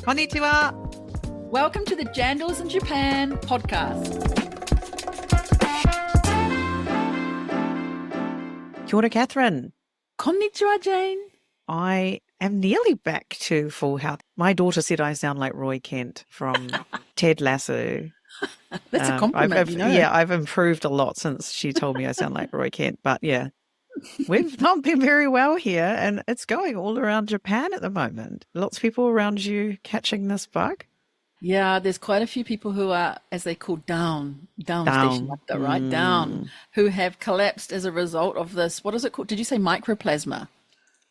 Konnichiwa. Welcome to the Jandals in Japan podcast. Kia ora, Catherine. Konnichiwa, Jane. I am nearly back to full health. My daughter said I sound like Roy Kent from Ted Lasso. That's a compliment, Yeah, I've improved a lot since she told me I sound like Roy Kent. But yeah, we've not been very well here, and it's going all around Japan at the moment. Lots of people around you catching this bug. Yeah, there's quite a few people who are, as they call down station, like that, right? Mm. Down, who have collapsed as a result of this. What is it called? Did you say mycoplasma?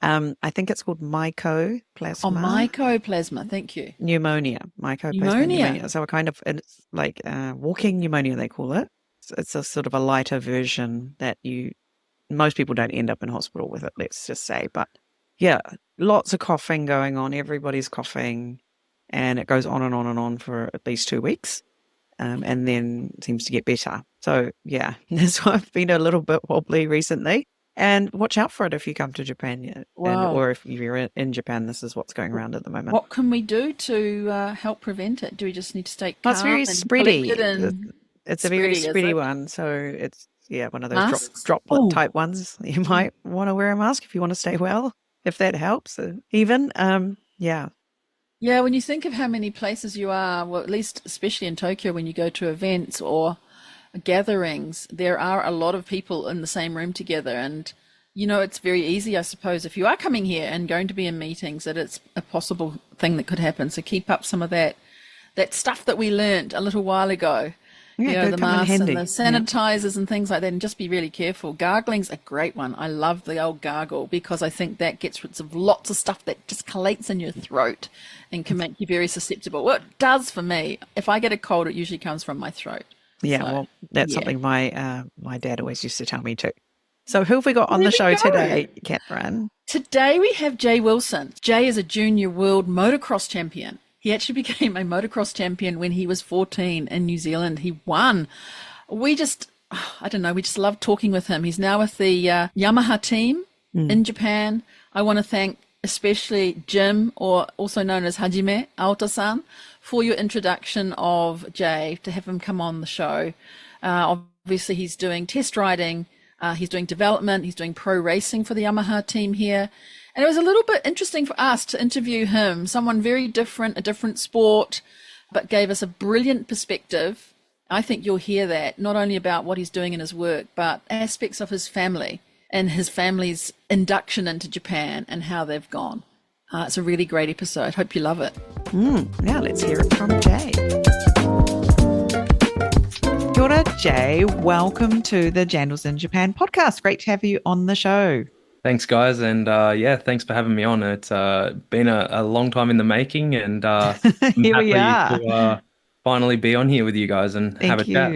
I think it's called mycoplasma. Oh, mycoplasma. Thank you. Pneumonia, mycoplasma pneumonia. So it's like walking pneumonia, they call it. It's a sort of a lighter version that most people don't end up in hospital with it, let's just say. But yeah, lots of coughing going on. Everybody's coughing, and it goes on and on and on for at least 2 weeks, and then seems to get better. So yeah, that's why I've been a little bit wobbly recently. And watch out for it if you come to Japan, or if you're in Japan. This is what's going around at the moment. What can we do to help prevent it? Do we just need to stay calm? It's very spready. It's a very spready, spready one. So it's one of those Masks? droplet type ones. You might want to wear a mask if you want to stay well, if that helps. Yeah. Yeah, when you think of how many places you are, well, at least especially in Tokyo, when you go to events or gatherings, there are a lot of people in the same room together, and it's very easy, I suppose, if you are coming here and going to be in meetings, that it's a possible thing that could happen. So keep up some of that stuff that we learned a little while ago. The masks and the sanitizers and things like that, and just be really careful. Gargling's a great one. I love the old gargle because I think that gets rid of lots of stuff that just collates in your throat and can make you very susceptible. Well, it does for me. If I get a cold, it usually comes from my throat. Yeah, well, that's something my dad always used to tell me too. So who have we got on the show today, Catherine? Today we have Jay Wilson. Jay is a junior world motocross champion. He actually became a motocross champion when he was 14 in New Zealand. He won. We just love talking with him. He's now with the Yamaha team in Japan. I want to thank especially Jim, or also known as Hajime Aota-san, for your introduction of Jay, to have him come on the show. Obviously, he's doing test riding, he's doing development, he's doing pro racing for the Yamaha team here. And it was a little bit interesting for us to interview him, someone very different, a different sport, but gave us a brilliant perspective. I think you'll hear that, not only about what he's doing in his work, but aspects of his family and his family's induction into Japan and how they've gone. It's a really great episode. Hope you love it. Now let's hear it from Jay. Kia ora, Jay. Welcome to the Jandals in Japan podcast. Great to have you on the show. Thanks, guys. And thanks for having me on. It's been a long time in the making, and I'm here we happy to finally be on here with you guys and have a chat.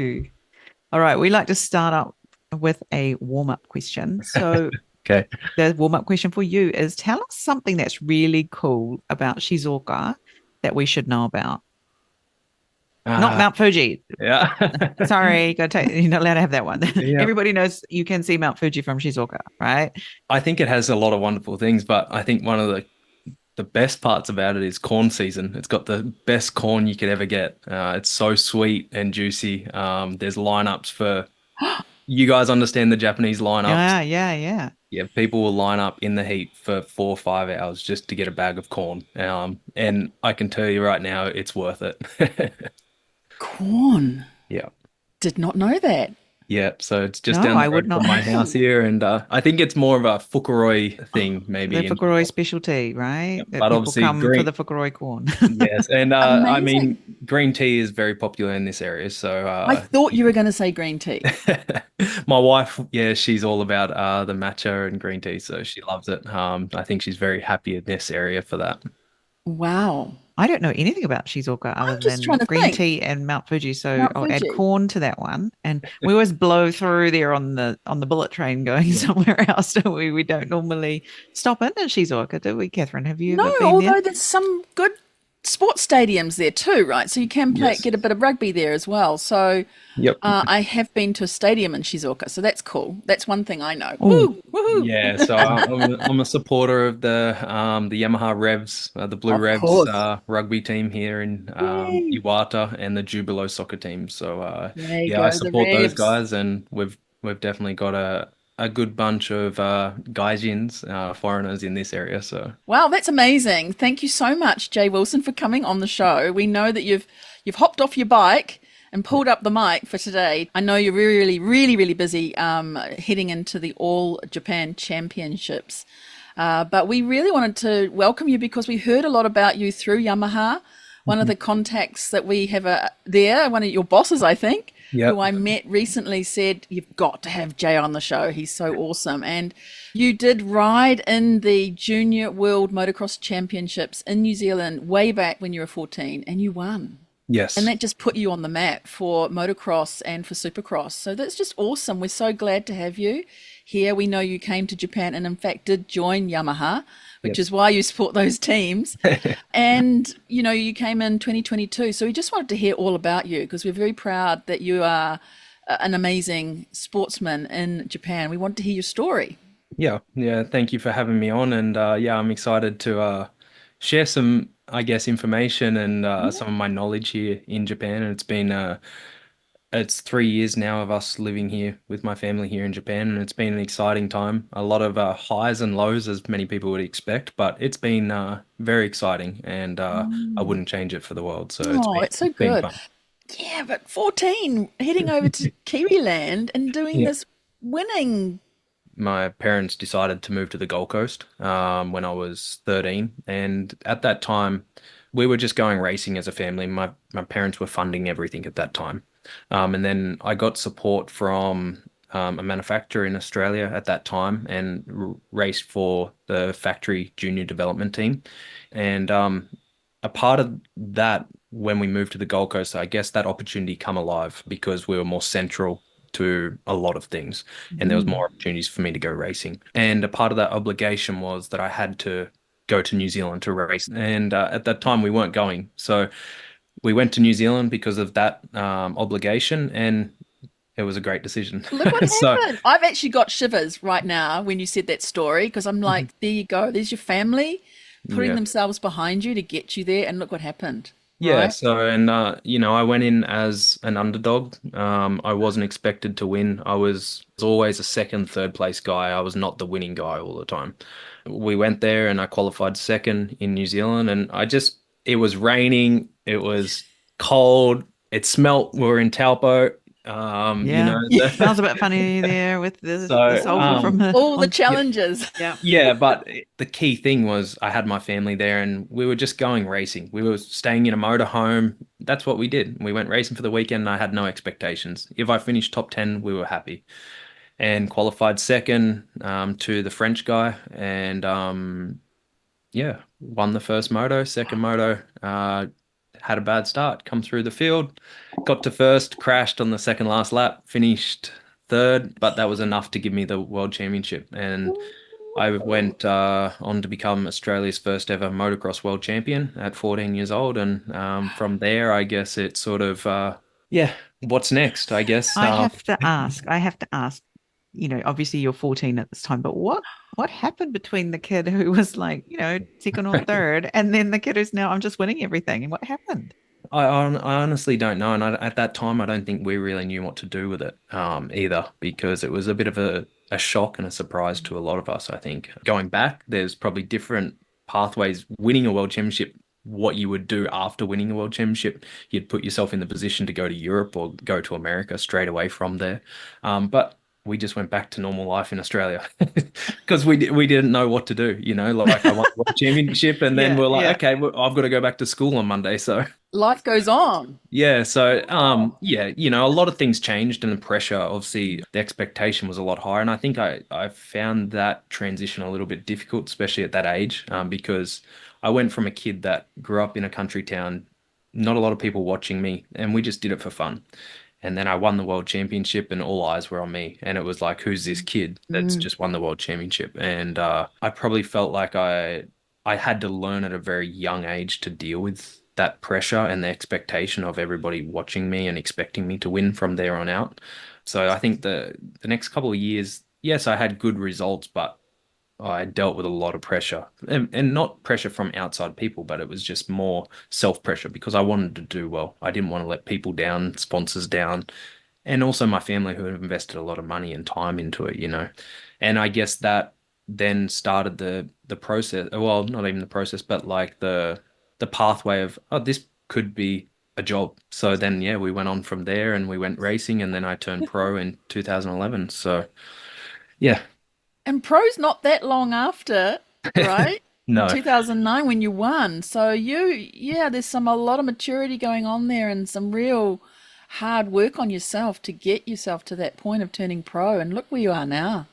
All right. We like to start up with a warm-up question. So okay. The warm-up question for you is, tell us something that's really cool about Shizuoka that we should know about. Not Mount Fuji. Yeah. Sorry, you're not allowed to have that one. Yeah. Everybody knows you can see Mount Fuji from Shizuoka, right? I think it has a lot of wonderful things, but I think one of the best parts about it is corn season. It's got the best corn you could ever get. It's so sweet and juicy. There's lineups for... You guys understand the Japanese lineups? Yeah. Yeah, people will line up in the heat for 4 or 5 hours just to get a bag of corn. And I can tell you right now, it's worth it. Corn? Yeah. Did not know that. Yeah, so it's just down the road from my house here, and I think it's more of a Fukuroi thing, maybe. The Fukuroi specialty, right? Yeah, that but people obviously come for the Fukuroi corn. Yes, and I mean, green tea is very popular in this area, so... I thought you were going to say green tea. My wife, she's all about the matcha and green tea, so she loves it. I think she's very happy in this area for that. Wow. I don't know anything about Shizuoka other than green tea and Mount Fuji, so I'll add corn to that one. And we always blow through there on the bullet train going somewhere else, don't we? We don't normally stop in Shizuoka, do we, Catherine? Have you ever been there? Although there's some good sports stadiums there too, right? So you can play, Yes. get a bit of rugby there as well. So Yep. I have been to a stadium in Shizuoka, so that's cool. That's one thing I know. Oh, Woo, woohoo! Yeah, so I'm a supporter of the Yamaha Revs, the Blue Of Revs course. rugby team here in Yay. Iwata, and the Jubilo soccer team. So There you yeah, I go, the support those Revs. guys, and we've definitely got a good bunch of gaijins, foreigners in this area. So Wow, that's amazing. Thank you so much, Jay Wilson, for coming on the show. We know that you've hopped off your bike and yeah, pulled up the mic for today. I know you're really, really, really busy heading into the All Japan Championships. But we really wanted to welcome you because we heard a lot about you through Yamaha. One of mhm. the contacts that we have there, one of your bosses, I think, who Yep. I met recently said, you've got to have Jay on the show. He's so awesome. And you did ride in the Junior World Motocross Championships in New Zealand way back when you were 14 and you won. And Yes. that just put you on the map for motocross and for supercross. So that's just awesome. We're so glad to have you here. We know you came to Japan and, in fact, did join Yamaha, which Yep. is why you support those teams. And, you know, you came in 2022. So we just wanted to hear all about you because we're very proud that you are an amazing sportsman in Japan. We want to hear your story. Yeah, yeah. Thank you for having me on, and yeah, I'm excited to share some, I guess, information and some of my knowledge here in Japan. And it's 3 years now of us living here with my family here in Japan, and it's been an exciting time. A lot of highs and lows, as many people would expect, but it's been very exciting, and I wouldn't change it for the world. So Oh, it's so it's been good. fun. Yeah, but 14, heading over to Kiwiland and doing Yeah. this winning. My parents decided to move to the Gold Coast when I was 13, and at that time, we were just going racing as a family. My parents were funding everything at that time, and then I got support from a manufacturer in Australia at that time, and r raced for the factory junior development team, and a part of that when we moved to the Gold Coast, I guess that opportunity come alive because we were more central to a lot of things and there was Mm. more opportunities for me to go racing. And a part of that obligation was that I had to go to New Zealand to race. And at that time, we weren't going. So we went to New Zealand because of that obligation, and it was a great decision. Look what So, happened. I've actually got shivers right now when you said that story because I'm like, Mhm. there you go. There's your family putting Yeah. themselves behind you to get you there. And look what happened, Yeah, right? so and I went in as an underdog. I wasn't expected to win. I was always a second, third place guy. I was not the winning guy all the time. We went there and I qualified second in New Zealand, and it was raining, it was cold, it smelt. We were in Taupo. yeah. Smells a bit funny there with the so sulfur from the All the on. yeah. challenges. Yeah. Yeah, but the key thing was I had my family there and we were just going racing. We were staying in a motorhome. That's what we did. We went racing for the weekend and I had no expectations. If I finished top 10, we were happy. And qualified second to the French guy and yeah, won the first moto. Second moto, had a bad start, come through the field, got to first, crashed on the second last lap, finished third, but that was enough to give me the world championship. And I went on to become Australia's first ever motocross world champion at 14 years old. And from there, I guess it's sort of, yeah, what's next, I guess. I have to ask, obviously you're 14 at this time, but what happened between the kid who was like, second or third, and then the kid who's now I'm just winning everything? And what happened? I honestly don't know. And at that time, I don't think we really knew what to do with it either, because it was a bit of a shock and a surprise to a lot of us, I think. Going back, there's probably different pathways. Winning a world championship, what you would do after winning a world championship, you'd put yourself in the position to go to Europe or go to America straight away from there. But we just went back to normal life in Australia because we didn't know what to do, like I won the world championship and then Yeah, we're like, yeah. okay, well, I've got to go back to school on Monday. So Life goes on. yeah, so Oh. yeah, a lot of things changed and the pressure, obviously the expectation was a lot higher. And I think I found that transition a little bit difficult, especially at that age, because I went from a kid that grew up in a country town, not a lot of people watching me, and we just did it for fun. And then I won the world championship and all eyes were on me. And it was like, who's this kid that's Mm. just won the world championship? And I probably felt like I had to learn at a very young age to deal with that pressure and the expectation of everybody watching me and expecting me to win from there on out. So I think the next couple of years, yes, I had good results, but I dealt with a lot of pressure and not pressure from outside people, but it was just more self pressure because I wanted to do well. I didn't want to let people down, sponsors down, and also my family who have invested a lot of money and time into it, you know. And I guess that then started the process. Well, not even the process, but like the pathway of, oh, this could be a job. So then yeah, we went on from there and we went racing and then I turned pro in 2011. So yeah. And pro's not that long after, right? In No. 2009 when you won. So yeah, there's a lot of maturity going on there and some real hard work on yourself to get yourself to that point of turning pro. And look where you are now.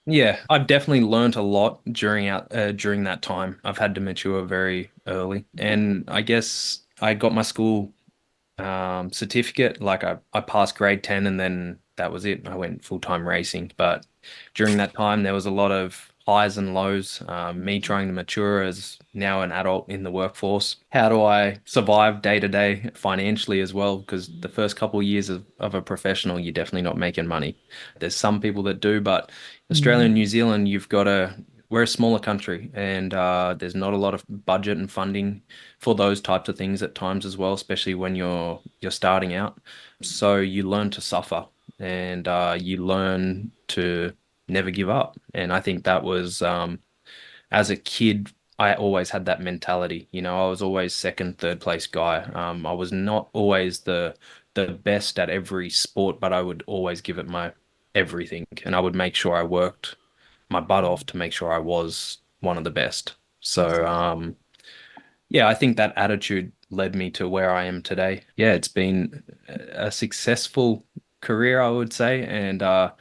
Yeah, I've definitely learnt a lot during that time. I've had to mature very early, and I guess I got my school certificate. Like I passed grade 10 and then that was it. I went full-time racing. But during that time, there was a lot of highs and lows. Me trying to mature as now an adult in the workforce. How do I survive day to day financially as well? Because the first couple of years of a professional, you're definitely not making money. There's some people that do, but Australia and New Zealand, we're a smaller country and there's not a lot of budget and funding for those types of things at times as well, especially when you're starting out. So you learn to suffer and you learn to never give up. And I think that was as a kid, I always had that mentality. You know, I was always second, third place guy. I was not always the best at every sport, but I would always give it my everything, and I would make sure I worked my butt off to make sure I was one of the best. So, yeah, I think that attitude led me to where I am today. Yeah, it's been a successful career, I would say, and a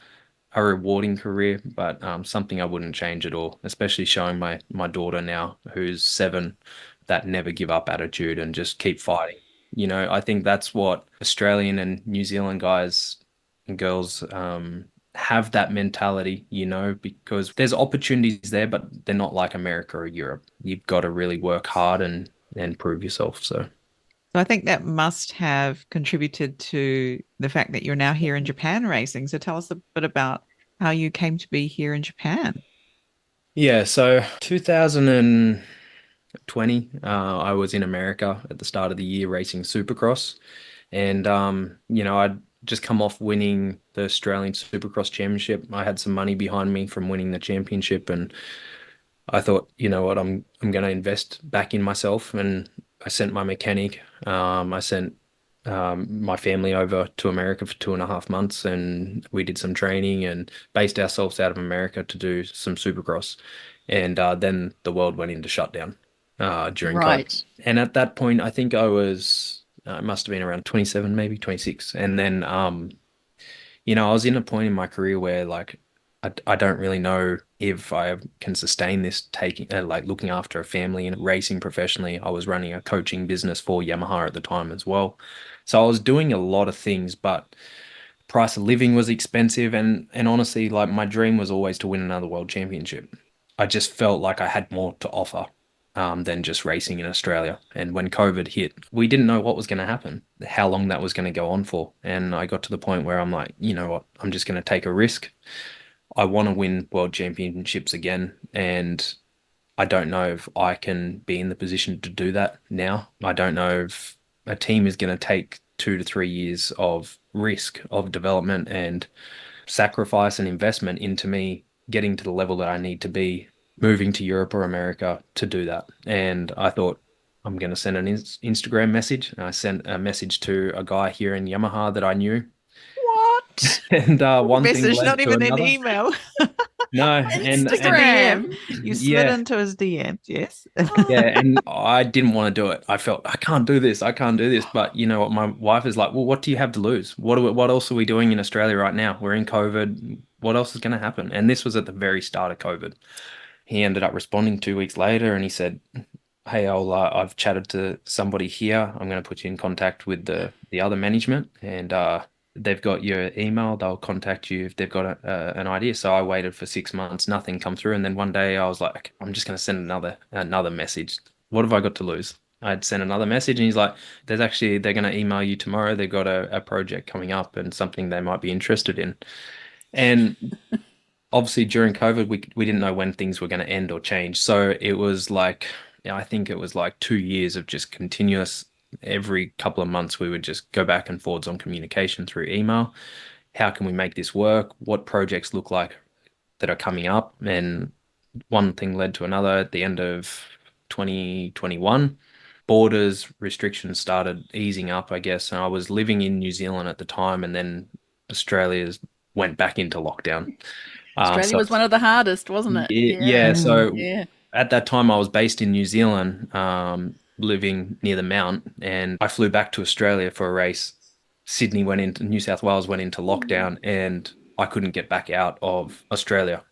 rewarding career, but something I wouldn't change at all, especially showing my daughter now, who's 7, that never give up attitude and just keep fighting. You know, I think that's what Australian and New Zealand guys and girls have that mentality, you know, because there's opportunities there, but they're not like America or Europe. You've got to really work hard and prove yourself. So. So I think that must have contributed to the fact that you're now here in Japan racing. So tell us a bit about how you came to be here in Japan. Yeah, so 2020, I was in America at the start of the year racing supercross. And, you know, I'd just come off winning the Australian Supercross Championship. I had some money behind me from winning the championship, and I thought, you know what, I'm going to invest back in myself. And I sent my mechanic. I sent my family over to America for 2.5 months, and we did some training and based ourselves out of America to do some Supercross. And then the world went into shutdown during COVID. Right. And at that point, I think I must have been around 27, maybe 26. And then, you know, I was in a point in my career where like I don't really know if I can sustain this taking like looking after a family and racing professionally. I was running a coaching business for Yamaha at the time as well. So I was doing a lot of things, but price of living was expensive and honestly, like my dream was always to win another world championship. I just felt like I had more to offer than just racing in Australia. And when COVID hit, we didn't know what was going to happen, how long that was going to go on for. And I got to the point where I'm like, you know what, I'm just going to take a risk. I want to win world championships again, and I don't know if I can be in the position to do that now. I don't know if a team is going to take 2 to 3 years of risk of development and sacrifice and investment into me getting to the level that I need to be moving to Europe or America to do that. And I thought I'm going to send an Instagram message. And I sent a message to a guy here in Yamaha that I knew. What? And one thing Message, led not to even an another. email. No, Just a and DM. Instagram. You slid yeah, into his DMs, yes? yeah, and I didn't want to do it. I felt I can't do this. I can't do this. But you know what? My wife is like, well, what do you have to lose? What else are we doing in Australia right now? We're in COVID. What else is going to happen? And this was at the very start of COVID. He ended up responding 2 weeks later, and he said, "Hey, I've chatted to somebody here. I'm going to put you in contact with the other management, and they've got your email. They'll contact you if they've got an idea." So I waited for 6 months, nothing come through, and then one day I was like, "I'm just going to send another message. What have I got to lose?" I'd sent another message and he's like, they're going to email you tomorrow. They've got a project coming up and something they might be interested in. And obviously during COVID, we didn't know when things were going to end or change. So it was like, yeah, I think it was like 2 years of just continuous, every couple of months, we would just go back and forwards on communication through email. How can we make this work? What projects look like that are coming up? And one thing led to another at the end of 2021. Borders restrictions started easing up, I guess. And I was living in New Zealand at the time, and then Australia's went back into lockdown. Australia So was one of the hardest, wasn't it? yeah, Yeah, yeah. Mm. So yeah. at that time, I was based in New Zealand, living near the Mount, and I flew back to Australia for a race. Sydney went into New South Wales went into lockdown, and I couldn't get back out of Australia.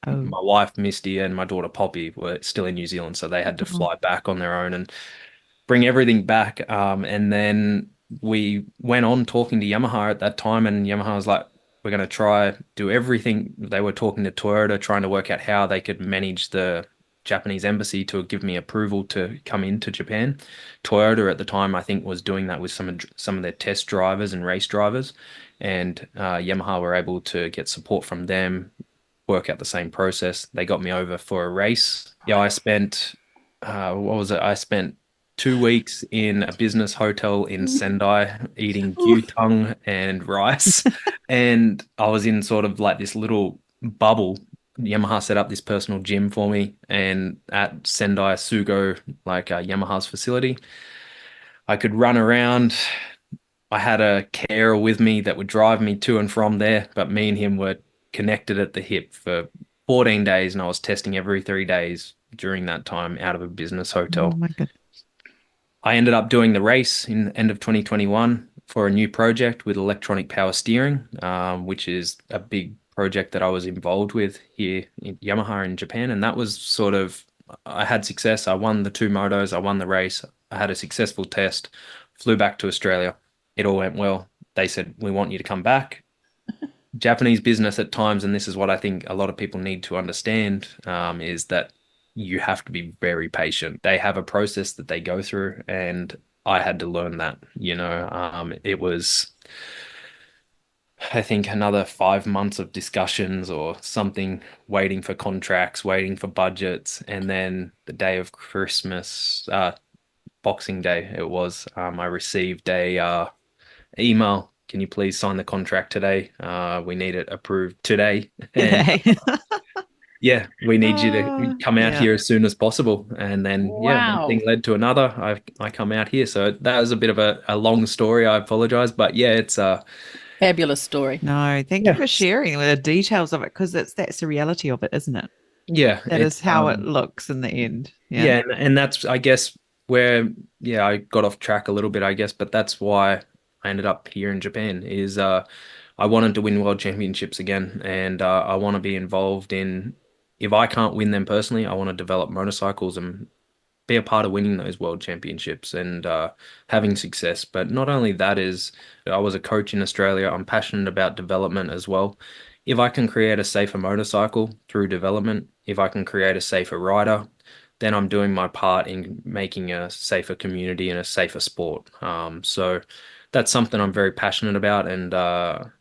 Oh. My wife Misty and my daughter Poppy were still in New Zealand, so they had to Oh. fly back on their own and bring everything back. And then we went on talking to Yamaha at that time, and Yamaha was like, "We're going to try do everything." They were talking to Toyota, trying to work out how they could manage the Japanese embassy to give me approval to come into Japan. Toyota at the time, I think, was doing that with some of their test drivers and race drivers, and Yamaha were able to get support from them, work out the same process. They got me over for a race. Yeah, I spent what was it? I spent 2 weeks in a business hotel in Sendai eating gyutang and rice. And I was in sort of like this little bubble. Yamaha set up this personal gym for me, and at Sendai Sugo, like Yamaha's facility, I could run around. I had a carer with me that would drive me to and from there, but me and him were connected at the hip for 14 days, and I was testing every 3 days during that time out of a business Oh hotel. my God. I ended up doing the race in end of 2021 for a new project with electronic power steering, which is a big project that I was involved with here in Yamaha in Japan. And that was sort of, I had success. I won the two motos, I won the race, I had a successful test, flew back to Australia. It all went well. They said, "We want you to come back." Japanese business at times, and this is what I think a lot of people need to understand, is that you have to be very patient. They have a process that they go through, and I had to learn that. It was, I think, another 5 months of discussions or something, waiting for contracts, waiting for budgets, and then the day of Christmas, Boxing Day, it was. I received a email. Can you please sign the contract today? We need it approved today. And Today. yeah, we need you to come out Yeah. here as soon as possible. And then, yeah, one thing Wow. led to another. I come out here. So that was a bit of a long story. I apologize. But yeah, it's Fabulous story. No, thank you yeah. for sharing the details of it because that's the reality of it, isn't it? Yeah, That is it's how it looks in the end. Yeah. yeah, and that's I guess where yeah, I got off track a little bit, I guess, but that's why I ended up here in Japan is I wanted to win world championships again, and I want to be involved in if I can't win them personally, I want to develop motorcycles and be a part of winning those world championships and having success. But not only that is I was a coach in Australia. I'm passionate about development as well. If I can create a safer motorcycle through development, if I can create a safer rider, then I'm doing my part in making a safer community and a safer sport. So that's something I'm very passionate about, and I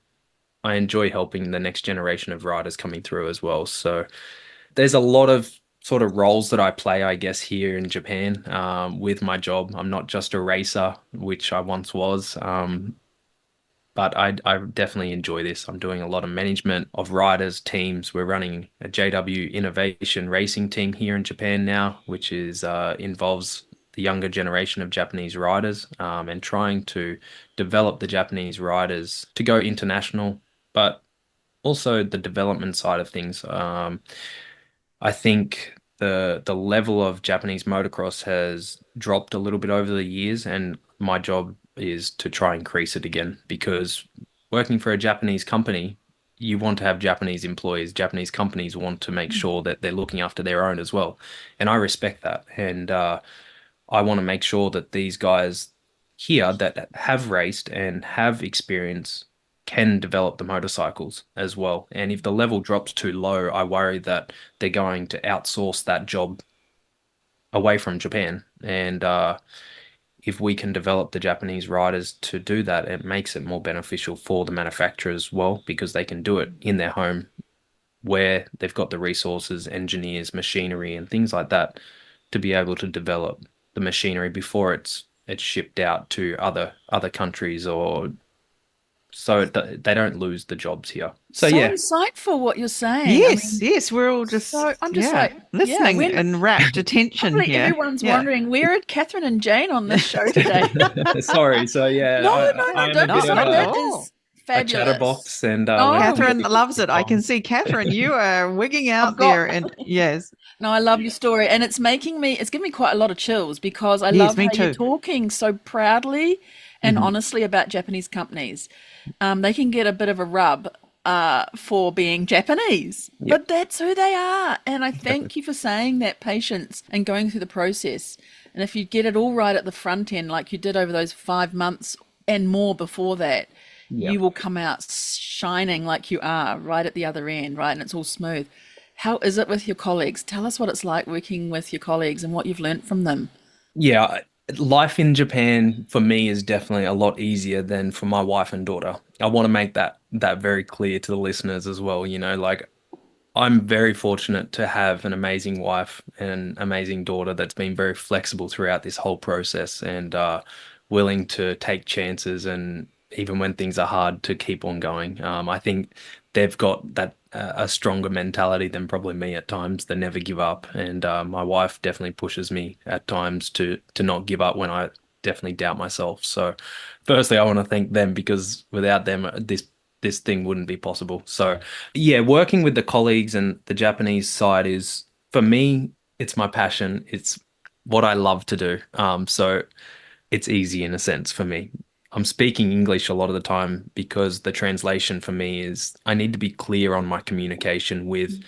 enjoy helping the next generation of riders coming through as well. So there's a lot of sort of roles that I play, I guess, here in Japan with my job. I'm not just a racer, which I once was, but I definitely enjoy this. I'm doing a lot of management of riders, teams. We're running a JW Innovation Racing team here in Japan now, which is involves the younger generation of Japanese riders and trying to develop the Japanese riders to go international, but also the development side of things. I think the level of Japanese motocross has dropped a little bit over the years, and my job is to try and increase it again because working for a Japanese company, you want to have Japanese employees. Japanese companies want to make sure that they're looking after their own as well, and I respect that. And I want to make sure that these guys here that have raced and have experience can develop the motorcycles as well. And if the level drops too low, I worry that they're going to outsource that job away from Japan. And if we can develop the Japanese riders to do that, it makes it more beneficial for the manufacturers as well because they can do it in their home where they've got the resources, engineers, machinery, and things like that to be able to develop the machinery before it's shipped out to other countries or so they don't lose the jobs here. So So yeah, insightful what you're saying. I Yes, mean, yes, we're all just, so I'm just yeah, like, yeah, listening when in rapt attention probably here. everyone's Yeah. wondering, where are Catherine and Jane on this show today? sorry. So No, yeah, no, no, I am a don't be bit No, of sorry. not at That all. is a fabulous. chatterbox, and No, whenever Catherine we loves get it. I can time. see Catherine, you are wigging I've out got there and yes, no, I love your story, and it's giving me quite a lot of chills because I yes, love me how you're too. talking so proudly and Mhm. honestly about Japanese companies. They can get a bit of a rub for being Japanese, Yep, but that's who they are. And I exactly. thank you for saying that patience and going through the process. And if you get it all right at the front end, like you did over those 5 months and more before that, Yeah. you will come out shining like you are right at the other end, right? And it's all smooth. How is it with your colleagues? Tell us what it's like working with your colleagues and what you've learnt from them. Yeah, life in Japan for me is definitely a lot easier than for my wife and daughter. I want to make that very clear to the listeners as well. Like I'm very fortunate to have an amazing wife and an amazing daughter that's been very flexible throughout this whole process and willing to take chances and even when things are hard to keep on going. I think they've got that a stronger mentality than probably me at times. They never give up, and my wife definitely pushes me at times to not give up when I definitely doubt myself. So, firstly, I want to thank them because without them, this thing wouldn't be possible. So yeah, working with the colleagues and the Japanese side is for me, it's my passion. It's what I love to do. So it's easy in a sense for me. I'm speaking English a lot of the time because the translation for me is I need to be clear on my communication with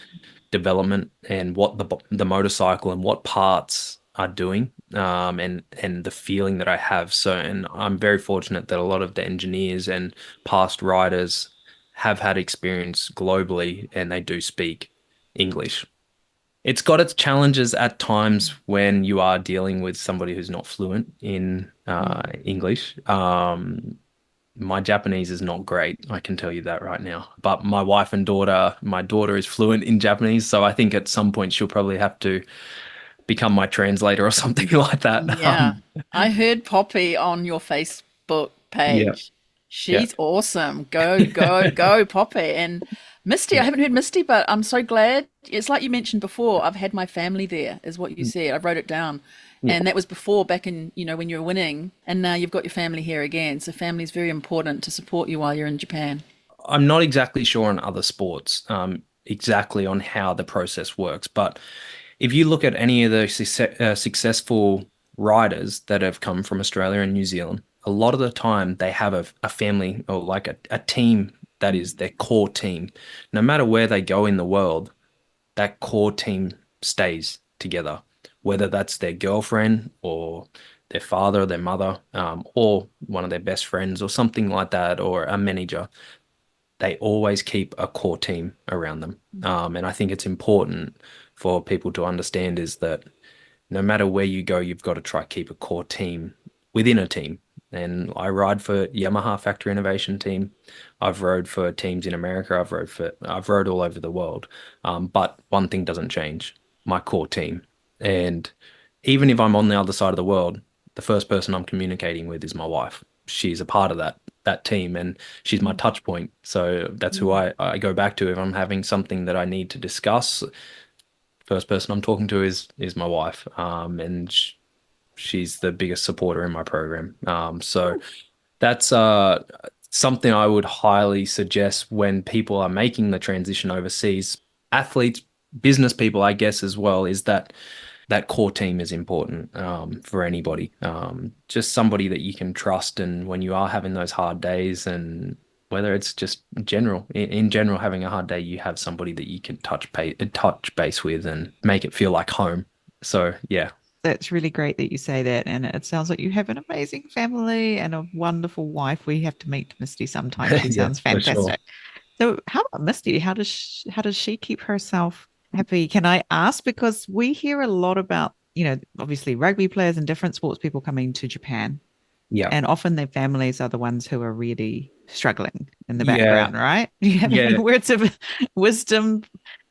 development and what the motorcycle and what parts are doing, and the feeling that I have. So, and I'm very fortunate that a lot of the engineers and past riders have had experience globally and they do speak English. It's got its challenges at times when you are dealing with somebody who's not fluent in English. My Japanese is not great, I can tell you that right now. But my daughter is fluent in Japanese, so I think at some point she'll probably have to become my translator or something like that. Yeah. I heard Poppy on your Facebook Yeah, page. yeah. She's awesome. Go, go, go, Poppy. And Misty, I haven't heard Misty, but I'm so glad. It's like you mentioned before, I've had my family there, is what you said. I wrote it down. Yeah. And that was before back in, when you were winning. And now you've got your family here again. So family is very important to support you while you're in Japan. I'm not exactly sure on other sports, exactly on how the process works, but if you look at any of the successful riders that have come from Australia and New Zealand, a lot of the time they have a family or like a team that is their core team. No matter where they go in the world, that core team stays together, whether that's their girlfriend or their father or their mother, or one of their best friends or something like that, or a manager. They always keep a core team around them. And I think it's important for people to understand is that no matter where you go, you've got to try to keep a core team within a team. And I ride for Yamaha Factory Innovation Team. I've rode for teams in America. I've rode all over the world. But one thing doesn't change, my core team. And even if I'm on the other side of the world, the first person I'm communicating with is my wife. She's a part of that team and she's my touch point. So that's who I go back to if I'm having something that I need to discuss. First person I'm talking to is my wife. And she's the biggest supporter in my program. So that's something I would highly suggest when people are making the transition overseas. Athletes, business people, I guess, as well, is that core team is important for anybody. Just somebody that you can trust, and when you are having those hard days, and whether it's just in general having a hard day, you have somebody that you can touch base with and make it feel like home. So yeah, That's really great that you say that. And it sounds like you have an amazing family and a wonderful wife. We have to meet Misty sometime. She yeah, sounds for sure. fantastic. So how about Misty? How does she keep herself happy? Can I ask? Because we hear a lot about obviously rugby players and different sports people coming to Japan, Yeah. and often their families are the ones who are really struggling in the Yeah. background, right? Do you have any Yeah. words of wisdom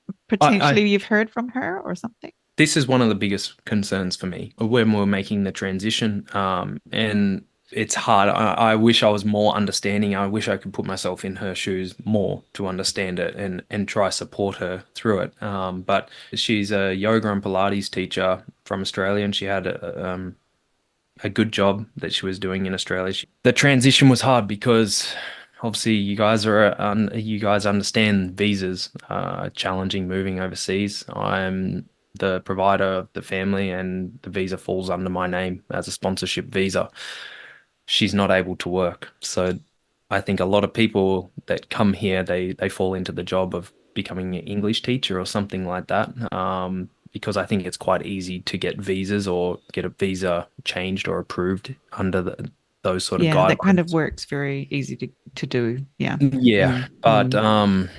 I potentially you've heard from her or something? This is one of the biggest concerns for me when we're making the transition. And it's hard. I wish I was more understanding. I wish I could put myself in her shoes more to understand it and try support her through it. But she's a yoga and Pilates teacher from Australia, and she had a good job that she was doing in Australia. The transition was hard because obviously you guys understand visas challenging moving overseas. I'm the provider of the family, and the visa falls under my name as a sponsorship visa. She's not able to work, so I think a lot of people that come here, they fall into the job of becoming an English teacher or something like that. Because I think it's quite easy to get visas or get a visa changed or approved under those sort of Yeah, that kind of guidelines. works very easy to do. Yeah. Yeah, Mm, but mm.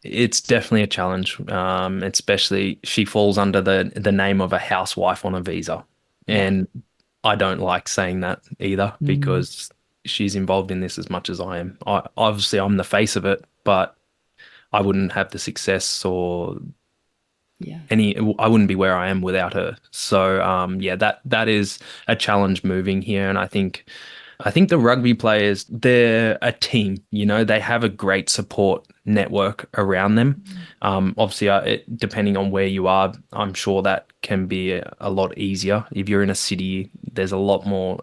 it's definitely a challenge. Especially she falls under the name of a housewife on a visa, Yeah. and I don't like saying that either Mm. because she's involved in this as much as I am. Obviously, I'm the face of it, but I wouldn't have the success or Yeah. I wouldn't be where I am without her. So yeah, that is a challenge moving here, and I think the rugby players, they're a team, they have a great support network around them. Obviously, depending on where you are, I'm sure that can be a lot easier. If you're in a city, there's a lot more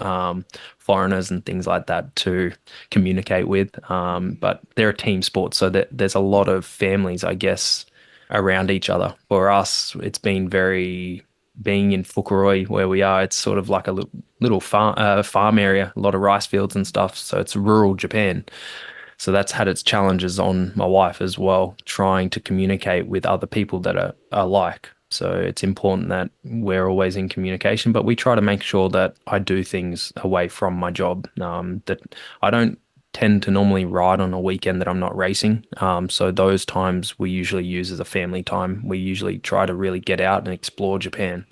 foreigners and things like that to communicate with. But they're a team sport, so there's a lot of families, I guess, around each other. For us, it's been very being in Fukuroi where we are. It's sort of like a little farm area, a lot of rice fields and stuff. So it's rural Japan. So that's had its challenges on my wife as well, trying to communicate with other people that are alike. So it's important that we're always in communication, but we try to make sure that I do things away from my job. That I don't tend to normally ride on a weekend that I'm not racing. So those times we usually use as a family time. We usually try to really get out and explore Japan.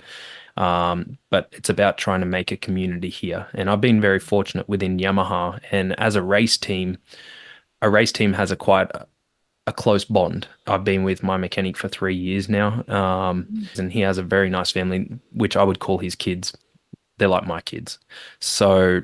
But it's about trying to make a community here. And I've been very fortunate within Yamaha. And as a race team has a close bond. I've been with my mechanic for 3 years now, and he has a very nice family, which I would call his kids. They're like my kids. So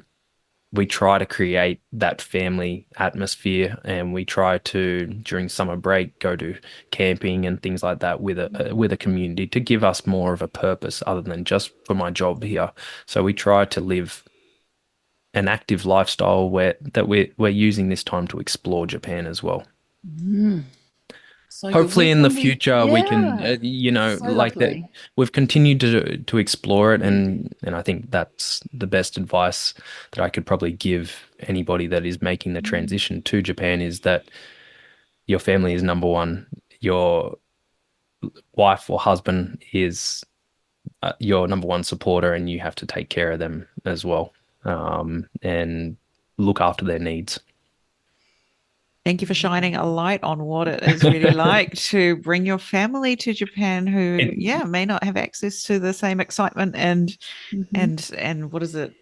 we try to create that family atmosphere, and we try to, during summer break, go to camping and things like that with a community to give us more of a purpose other than just for my job here. So we try to live an active lifestyle we're using this time to explore Japan as well. Mm. So good. Hopefully When in the can we? future we can Yeah. So like that lovely. we've continued to explore it, and I think that's the best advice that I could probably give anybody that is making the Mm. transition to Japan is that your family is number one. Your wife or husband is your number one supporter, and you have to take care of them as well, and look after their needs. Thank you for shining a light on what it is really like to bring your family to Japan who, And yeah, may not have access to the same excitement and Mhm. and what is it,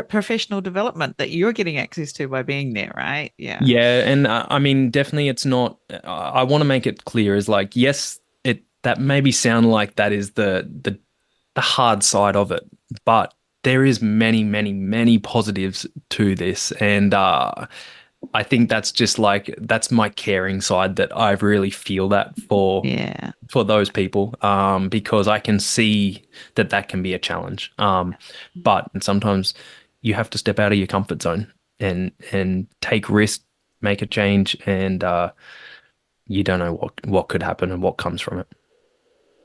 professional development that you're getting access to by being there, right? Yeah. yeah, and I mean, definitely, it's not. I want to make it clear is like, yes, it that maybe sound like that is the hard side of it, but there is many, many, many positives to this, and I think that's just like that's my caring side that I really feel that Yeah. for those people, because I can see that that can be a challenge. But sometimes you have to step out of your comfort zone and take risks, make a change, and you don't know what could happen and what comes from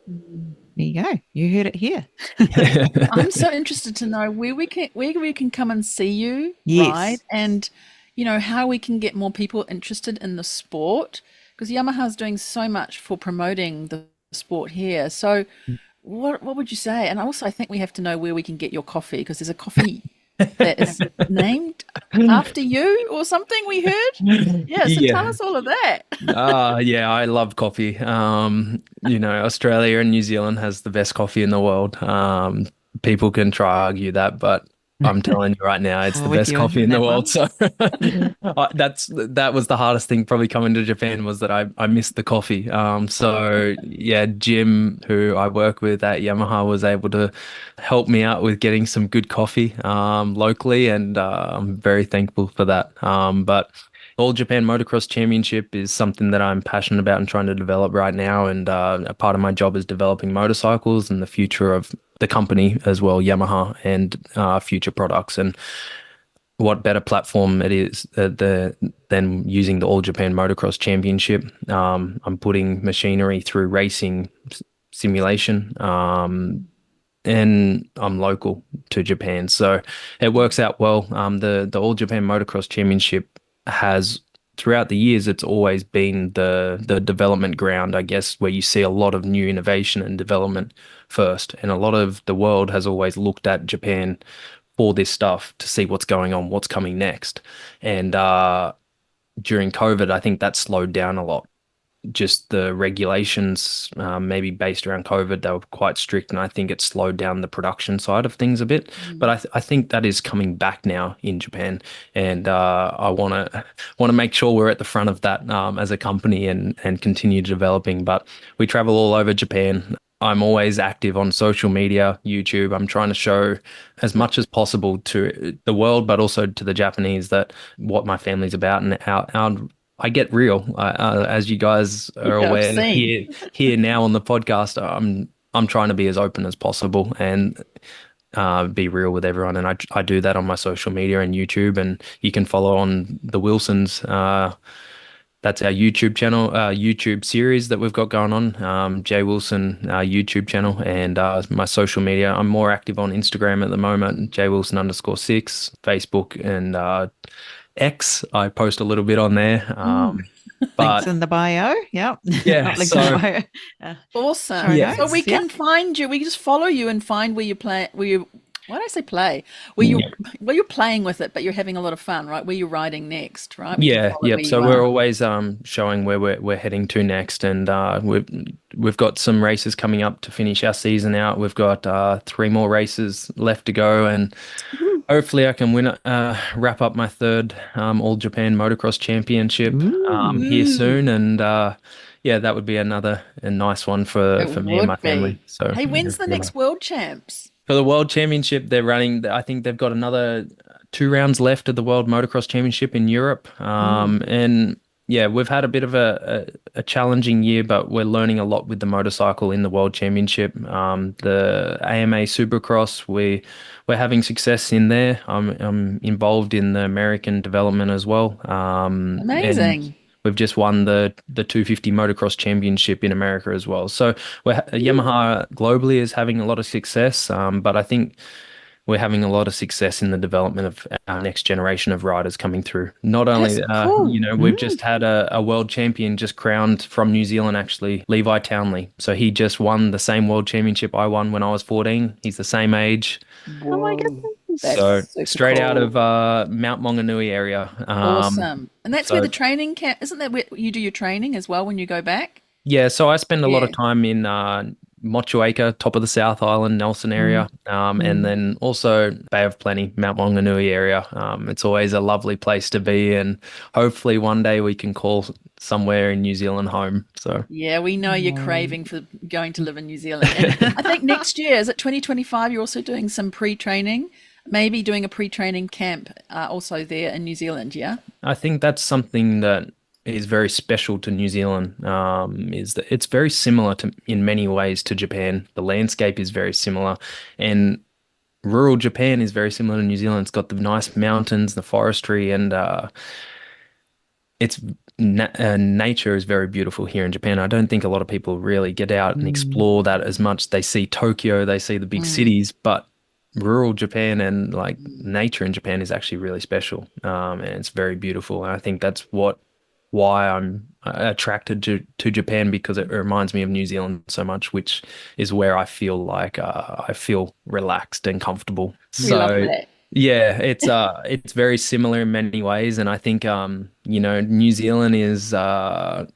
Mm. There you go. You heard it here. it. I'm so interested to know where we can come and see you, right? Yes. And how we can get more people interested in the sport because Yamaha's doing so much for promoting the sport here. So what would you say? And also I think we have to know where we can get your coffee because there's a coffee that is named after you or something, we heard. Yeah, so tell Yeah. us all of that. Yeah, I love coffee. Australia and New Zealand has the best coffee in the world. People can try argue that, but I'm telling you right now, it's We're the with best you coffee in in the that world. one. So that was the hardest thing probably coming to Japan was that I missed the coffee. So yeah, Jim, who I work with at Yamaha, was able to help me out with getting some good coffee locally, and I'm very thankful for that. But All Japan Motocross Championship is something that I'm passionate about and trying to develop right now. And a part of my job is developing motorcycles and the future of the company as well, Yamaha, and future products. And what better platform it is than using the All Japan Motocross Championship. I'm putting machinery through racing simulation. And I'm local to Japan, so it works out well. The All Japan Motocross Championship has throughout the years, it's always been the development ground, I guess, where you see a lot of new innovation and development first, and a lot of the world has always looked at Japan for this stuff to see what's going on, what's coming next, and during COVID, I think that slowed down a lot just the regulations, maybe based around COVID, they were quite strict, and I think it slowed down the production side of things a bit. But Mm. I think that is coming back now in Japan, and I want to make sure we're at the front of that as a company and continue developing. But we travel all over Japan. I'm always active on social media, YouTube. I'm trying to show as much as possible to the world, but also to the Japanese that what my family's about and how I get real, as you guys are Yeah, I've aware seen. here now on the podcast. I'm trying to be as open as possible and be real with everyone, and I do that on my social media and YouTube. And you can follow on the Wilsons. That's our YouTube channel, YouTube series that we've got going on. Jay Wilson YouTube channel and my social media. I'm more active on Instagram at the moment, JWilson_6, Facebook and X. I post a little bit on there. Mm. Links But in the bio. Yep. yeah, Not links in the so bio. Show Awesome. yeah, So we notes. Yep. can find you. We can just follow you and find where you play. Where you? Why did I say play? yeah, Where you're playing with it, but you're having a lot of fun, right? Where you're riding next, right? We can yeah, follow where yep. you So we're are. always showing where we're heading to next, and we've got some races coming up to finish our season out. We've got three more races left to go, and hopefully I can wrap up my third All Japan Motocross Championship Ooh. here Ooh, soon, and yeah, that would be a nice one it for me and my would family. be. So Hey, yeah, when's the really. next World Champs? For the World Championship, they're running. I think they've got another two rounds left of the World Motocross Championship in Europe. Mm. And yeah, we've had a bit of a challenging year, but we're learning a lot with the motorcycle in the World Championship. The AMA Supercross, we're having success in there. I'm involved in the American development as well. And Amazing. we've just won the 250 Motocross Championship in America as well. So Yamaha globally is having a lot of success, but I think we're having a lot of success in the development of our next generation of riders coming through. Not That's only, cool. we've just had a world champion just crowned from New Zealand, actually, Levi Townley. So he just won the same world championship I won when I was 14. He's the same age. Oh my Whoa, goodness. that's So super straight out of cool. Mount Maunganui area. Awesome. And that's where So the training camp, isn't that where you do your training as well when you go back? Yeah, so I spend a lot of Yeah. time in Motueka, top of the South Island, Nelson Mm, area, and mm. then also Bay of Plenty, Mount Maunganui area. It's always a lovely place to be, and hopefully one day we can call somewhere in New Zealand home. So Yeah, we know you're Oh. craving for going to live in New Zealand. And I think next year, is it 2025, you're also doing some pre-training, maybe doing a pre-training camp also there in New Zealand, yeah? I think that's something that is very special to New Zealand. Is that it's very similar to in many ways to Japan. The landscape is very similar, and rural Japan is very similar to New Zealand. It's got the nice mountains, the forestry, and it's nature is very beautiful here in Japan. I don't think a lot of people really get out and Mm. explore that as much. They see Tokyo, they see the big Mm. cities, but rural Japan and like nature in Japan is actually really special. And it's very beautiful. And I think that's why I'm attracted to Japan because it reminds me of New Zealand so much, which is where I feel like I feel relaxed and comfortable. We love So that. Yeah, it's very similar in many ways, and I think New Zealand is a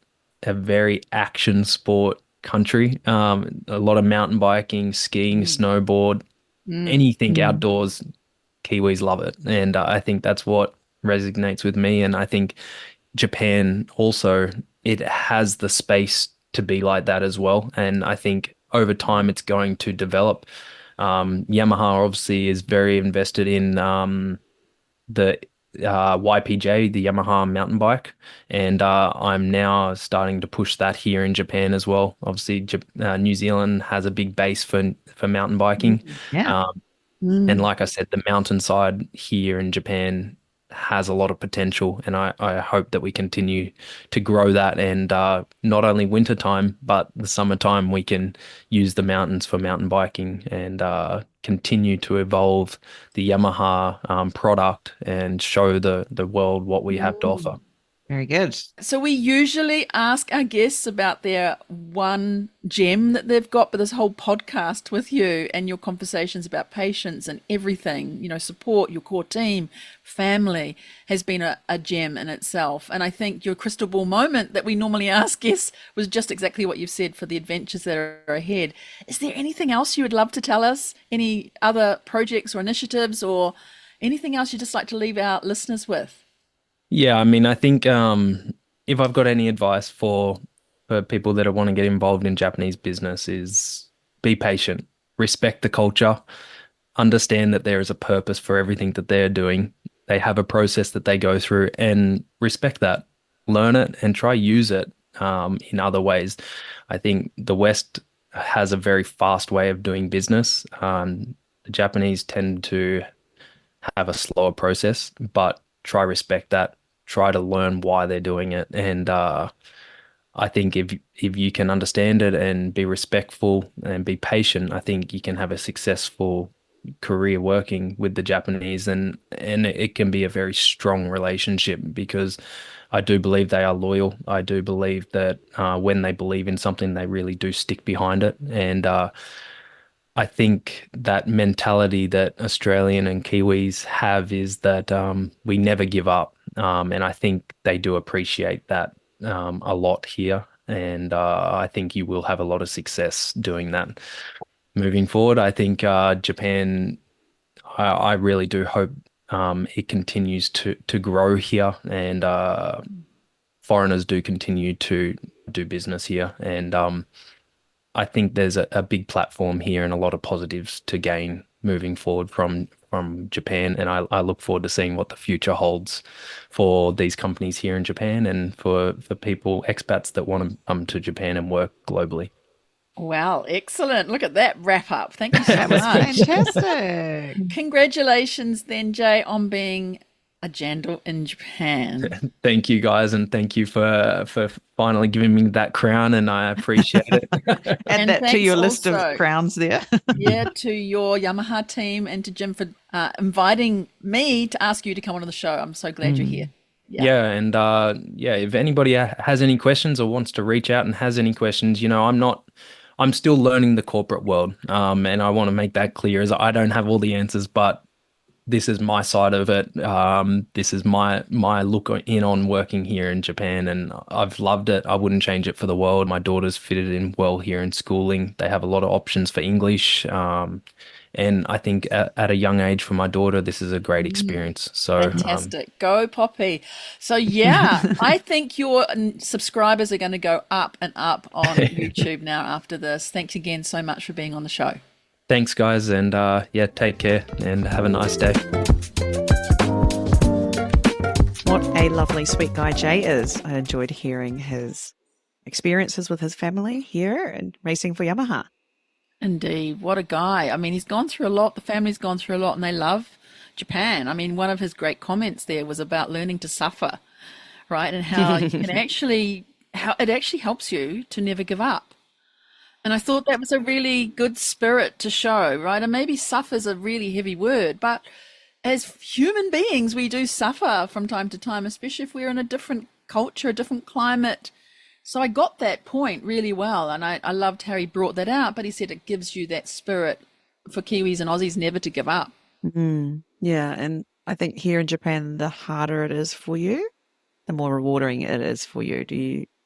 very action sport country. A lot of mountain biking, skiing, Mm, snowboard, mm, anything Mm. outdoors. Kiwis love it, and I think that's what resonates with me. And I think Japan also, it has the space to be like that as well. And I think over time it's going to develop. Yamaha obviously is very invested in the YPJ, the Yamaha mountain bike, and I'm now starting to push that here in Japan as well. Obviously, New Zealand has a big base for mountain biking. mm, Yeah. Um, and mm. like I said, the mountainside here in Japan has a lot of potential, and I hope that we continue to grow that. And not only wintertime, but the summertime, we can use the mountains for mountain biking and continue to evolve the Yamaha product and show the world what we have to offer. Mm. Very good. So we usually ask our guests about their one gem that they've got, but this whole podcast with you and your conversations about patience and everything, support, your core team, family has been a gem in itself. And I think your crystal ball moment that we normally ask guests was just exactly what you've said for the adventures that are ahead. Is there anything else you would love to tell us? Any other projects or initiatives or anything else you'd just like to leave our listeners with? Yeah, I mean, I think if I've got any advice for people that want to get involved in Japanese business is be patient, respect the culture, understand that there is a purpose for everything that they're doing. They have a process that they go through and respect that, learn it and try use it in other ways. I think the West has a very fast way of doing business. The Japanese tend to have a slower process, but try respect that. Try to learn why they're doing it, and I think if you can understand it and be respectful and be patient, I think you can have a successful career working with the Japanese, and it can be a very strong relationship because I do believe they are loyal. I do believe that when they believe in something, they really do stick behind it, and I think that mentality that Australian and Kiwis have is that we never give up. And I think they do appreciate that a lot here. And I think you will have a lot of success doing that moving forward. I think Japan, I really do hope it continues to grow here and foreigners do continue to do business here. And I think there's a big platform here and a lot of positives to gain moving forward from Japan. And I look forward to seeing what the future holds for these companies here in Japan and for people, expats that want to come to Japan and work globally. Wow, excellent. Look at that wrap up. Thank you so That was much. fantastic. Congratulations, then, Jay, on being a jandal in Japan. Thank you guys, and thank you for finally giving me that crown, and I appreciate it. Add And that to thanks your list of also, crowns there. yeah, to your Yamaha team and to Jim for inviting me to ask you to come on the show. I'm so glad you're Mm. here. Yeah. Yeah, and yeah, if anybody has any questions or wants to reach out and has any questions, I'm still learning the corporate world. And I want to make that clear as I don't have all the answers, but this is my side of it. This is my look in on working here in Japan, and I've loved it. I wouldn't change it for the world. My daughter's fitted in well here in schooling. They have a lot of options for English, and I think at a young age for my daughter, this is a great experience. So, Fantastic. Go Poppy. So yeah, I think your subscribers are going to go up and up on YouTube now after this. Thanks again so much for being on the show. thanks, guys, and yeah, take care and have a nice day. What a lovely, sweet guy Jay is. I enjoyed hearing his experiences with his family here and racing for Yamaha. Indeed. What a guy. I mean, he's gone through a lot. The family's gone through a lot and they love Japan. I mean, one of his great comments there was about learning to suffer, right? And how you can how it actually helps you to never give up. And I thought that was a really good spirit to show, right? And maybe suffer is a really heavy word, but as human beings, we do suffer from time to time, especially if we're in a different culture, a different climate. So I got that point really well. And I loved how he brought that out, but he said it gives you that spirit for Kiwis and Aussies never to give up. Mm. Yeah, and I think here in Japan, the harder it is for you, the more rewarding it is for you.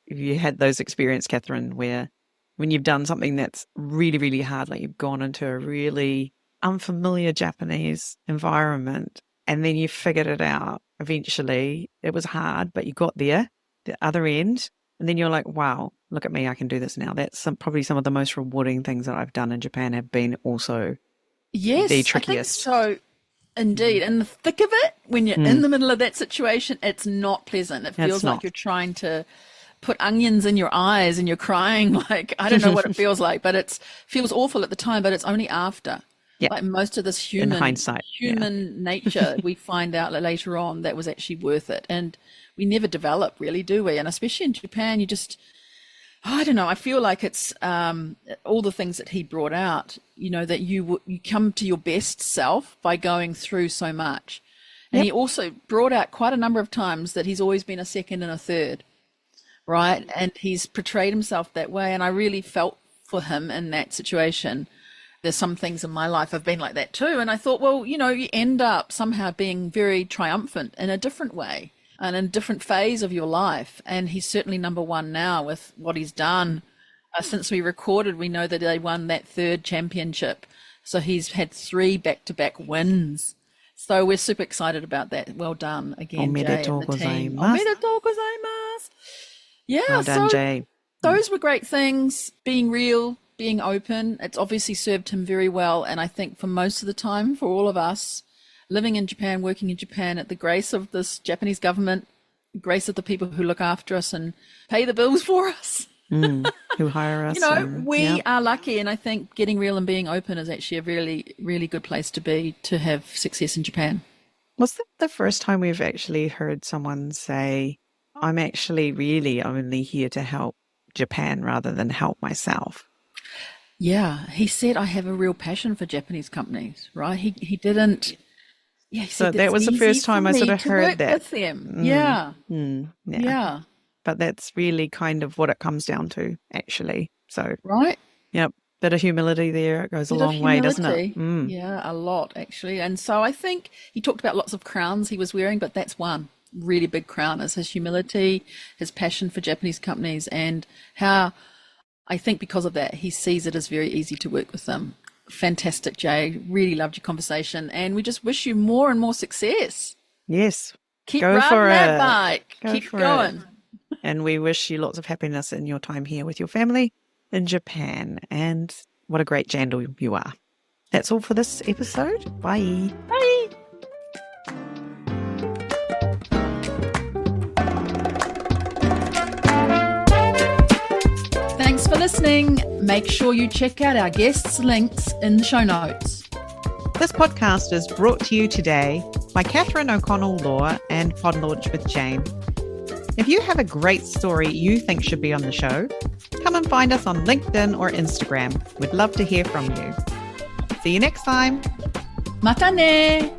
Have you had those experiences, Catherine, where when you've done something that's really, really hard, like you've gone into a really unfamiliar Japanese environment and then you figured it out eventually? It was hard, but you got there, the other end, and then you're like, wow, look at me, I can do this now. That's probably some of the most rewarding things that I've done in Japan have been also the Yes, I think trickiest. so. Indeed. In the thick of it, when you're in the middle of that situation, it's not pleasant. It feels like you're trying to put onions in your eyes and you're crying. Like, I don't know what it feels like, but it feels awful at the time, but it's only after. Yeah. Like most of this In hindsight, human nature, we find out later on that was actually worth it. And we never develop, really, do we? And especially in Japan, you just, I don't know, I feel like it's all the things that he brought out, you know, that you come to your best self by going through so much. And he also brought out quite a number of times that he's always been a second and a third, right? And he's portrayed himself that way. And I really felt for him in that situation. There's some things in my life have been like that too. And I thought, well, you know, you end up somehow being very triumphant in a different way and in a different phase of your life. And he's certainly number one now with what he's done. Since we recorded, we know that they won that third championship. So he's had 3 back-to-back wins. So we're super excited about that. Well done again, Jay and the team. Omedetou gozaimasu. Yeah, well done, Jay. Those were great things. Being real, being open. It's obviously served him very well. And I think for most of the time, for all of us, living in Japan, working in Japan, at the grace of this Japanese government, grace of the people who look after us and pay the bills for us. Who hire us. You know, we are lucky, and I think getting real and being open is actually a really, really good place to be to have success in Japan. Was that the first time we've actually heard someone say, I'm actually really only here to help Japan rather than help myself? Yeah, he said, I have a real passion for Japanese companies, right? He didn't... Yeah, he so said, that was the first time I sort of heard that. With them. Yeah. But that's really kind of what it comes down to, actually. So, right? Yep. Bit of humility there. It goes a long way, doesn't it? Yeah, a lot, actually. And so I think he talked about lots of crowns he was wearing, but that's one really big crown is his humility, his passion for Japanese companies, and how I think because of that, he sees it as very easy to work with them. Fantastic, Jay. Really loved your conversation. And we just wish you more and more success. Yes. Keep riding that bike. Keep going. And we wish you lots of happiness in your time here with your family in Japan. And what a great jandal you are. That's all for this episode. Bye. Bye. Thanks for listening. Make sure you check out our guests' links in the show notes. This podcast is brought to you today by Catherine O'Connell Law and Pod Launch with Jane. If you have a great story you think should be on the show, come and find us on LinkedIn or Instagram. We'd love to hear from you. See you next time. Mata ne!